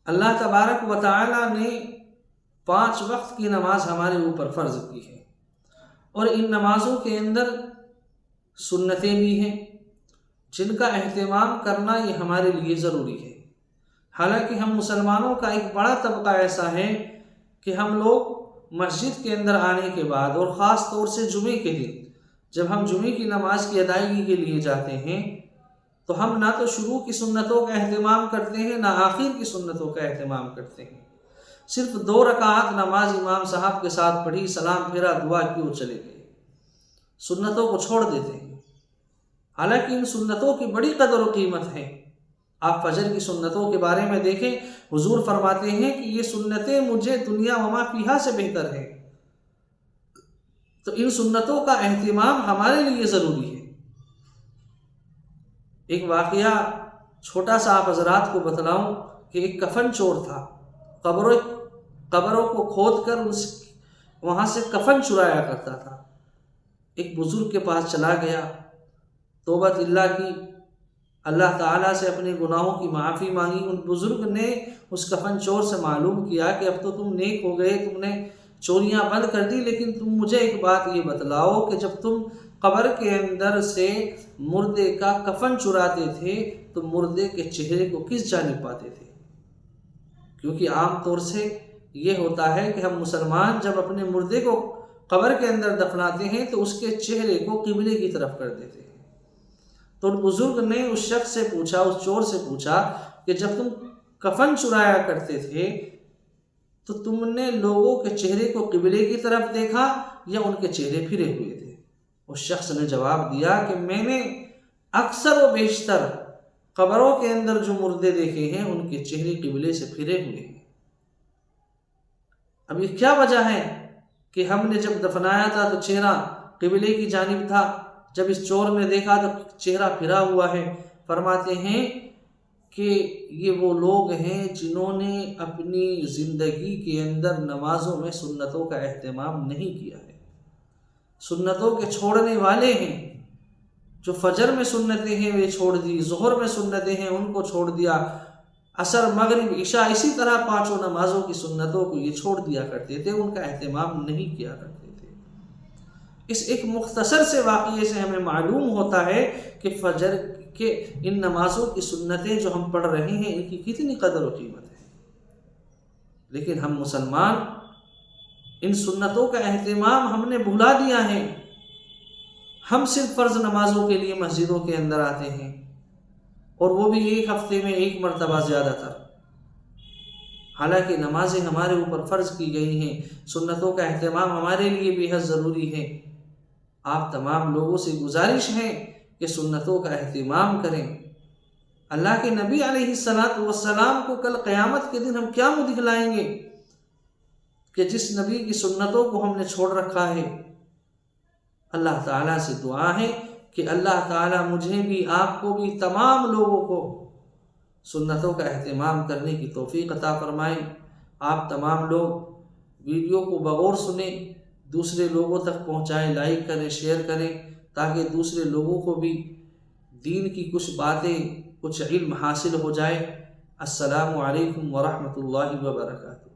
اللہ تبارک و تعالی نے 5 وقت کی نماز ہمارے اوپر فرض کی ہے، اور ان نمازوں کے اندر سنتیں بھی ہیں جن کا اہتمام کرنا یہ ہمارے لیے ضروری ہے۔ حالانکہ ہم مسلمانوں کا ایک بڑا طبقہ ایسا ہے کہ ہم لوگ مسجد کے اندر آنے کے بعد، اور خاص طور سے جمعے کے دن جب ہم جمعے کی نماز کی ادائیگی کے لیے جاتے ہیں، تو ہم نہ تو شروع کی سنتوں کا اہتمام کرتے ہیں نہ آخر کی سنتوں کا اہتمام کرتے ہیں۔ صرف 2 رکعات نماز امام صاحب کے ساتھ پڑھی، سلام پھیرا، دعا کی اور چلے گئے، سنتوں کو چھوڑ دیتے ہیں۔ حالانکہ ان سنتوں کی بڑی قدر و قیمت ہے۔ آپ فجر کی سنتوں کے بارے میں دیکھیں، حضور فرماتے ہیں کہ یہ سنتیں مجھے دنیا وما فیہا سے بہتر ہیں۔ تو ان سنتوں کا اہتمام ہمارے لیے ضروری ہے۔ ایک واقعہ چھوٹا سا آپ حضرات کو بتلاؤں کہ ایک کفن چور تھا، قبروں کو کھود کر وہاں سے کفن چرایا کرتا تھا۔ ایک بزرگ کے پاس چلا گیا، توبہ اللہ کی، اللہ تعالیٰ سے اپنے گناہوں کی معافی مانگی۔ ان بزرگ نے اس کفن چور سے معلوم کیا کہ اب تو تم نیک ہو گئے، تم نے چوریاں بند کر دی، لیکن تم مجھے ایک بات یہ بتلاؤ کہ جب تم قبر کے اندر سے مردے کا کفن چراتے تھے تو مردے کے چہرے کو کس جانب پاتے تھے؟ کیونکہ عام طور سے یہ ہوتا ہے کہ ہم مسلمان جب اپنے مردے کو قبر کے اندر دفناتے ہیں تو اس کے چہرے کو قبلے کی طرف کر دیتے ہیں۔ تو بزرگ نے اس شخص سے پوچھا، اس چور سے پوچھا کہ جب تم کفن چرایا کرتے تھے تو تم نے لوگوں کے چہرے کو قبلے کی طرف دیکھا یا ان کے چہرے پھرے ہوئے تھے؟ اس شخص نے جواب دیا کہ میں نے اکثر و بیشتر قبروں کے اندر جو مردے دیکھے ہیں ان کے چہرے قبلے سے پھرے ہوئے ہیں۔ اب یہ کیا وجہ ہے کہ ہم نے جب دفنایا تھا تو چہرہ قبلے کی جانب تھا، جب اس چور نے دیکھا تو چہرہ پھرا ہوا ہے؟ فرماتے ہیں کہ یہ وہ لوگ ہیں جنہوں نے اپنی زندگی کے اندر نمازوں میں سنتوں کا اہتمام نہیں کیا ہے، سنتوں کے چھوڑنے والے ہیں۔ جو فجر میں سنتیں ہیں وہ چھوڑ دی، ظہر میں سنتیں ہیں ان کو چھوڑ دیا، عصر مغرب عشاء اسی طرح 5 نمازوں کی سنتوں کو یہ چھوڑ دیا کرتے تھے، ان کا اہتمام نہیں کیا کرتے تھے۔ اس ایک مختصر سے واقعے سے ہمیں معلوم ہوتا ہے کہ فجر کے ان نمازوں کی سنتیں جو ہم پڑھ رہے ہیں ان کی کتنی قدر و قیمت ہے، لیکن ہم مسلمان ان سنتوں کا اہتمام ہم نے بھلا دیا ہے۔ ہم صرف فرض نمازوں کے لیے مسجدوں کے اندر آتے ہیں، اور وہ بھی ایک ہفتے میں 1 مرتبہ زیادہ تر، حالانکہ نمازیں ہمارے اوپر فرض کی گئی ہیں۔ سنتوں کا اہتمام ہمارے لیے بے حد ضروری ہے۔ آپ تمام لوگوں سے گزارش ہے کہ سنتوں کا اہتمام کریں۔ اللہ کے نبی علیہ السلام کو کل قیامت کے دن ہم کیا منہ دکھلائیں گے کہ جس نبی کی سنتوں کو ہم نے چھوڑ رکھا ہے؟ اللہ تعالیٰ سے دعا ہے کہ اللہ تعالیٰ مجھے بھی، آپ کو بھی، تمام لوگوں کو سنتوں کا اہتمام کرنے کی توفیق عطا فرمائے۔ آپ تمام لوگ ویڈیو کو بغور سنیں، دوسرے لوگوں تک پہنچائیں، لائک کریں، شیئر کریں، تاکہ دوسرے لوگوں کو بھی دین کی کچھ باتیں، کچھ علم حاصل ہو جائے۔ السلام علیکم ورحمۃ اللہ وبرکاتہ۔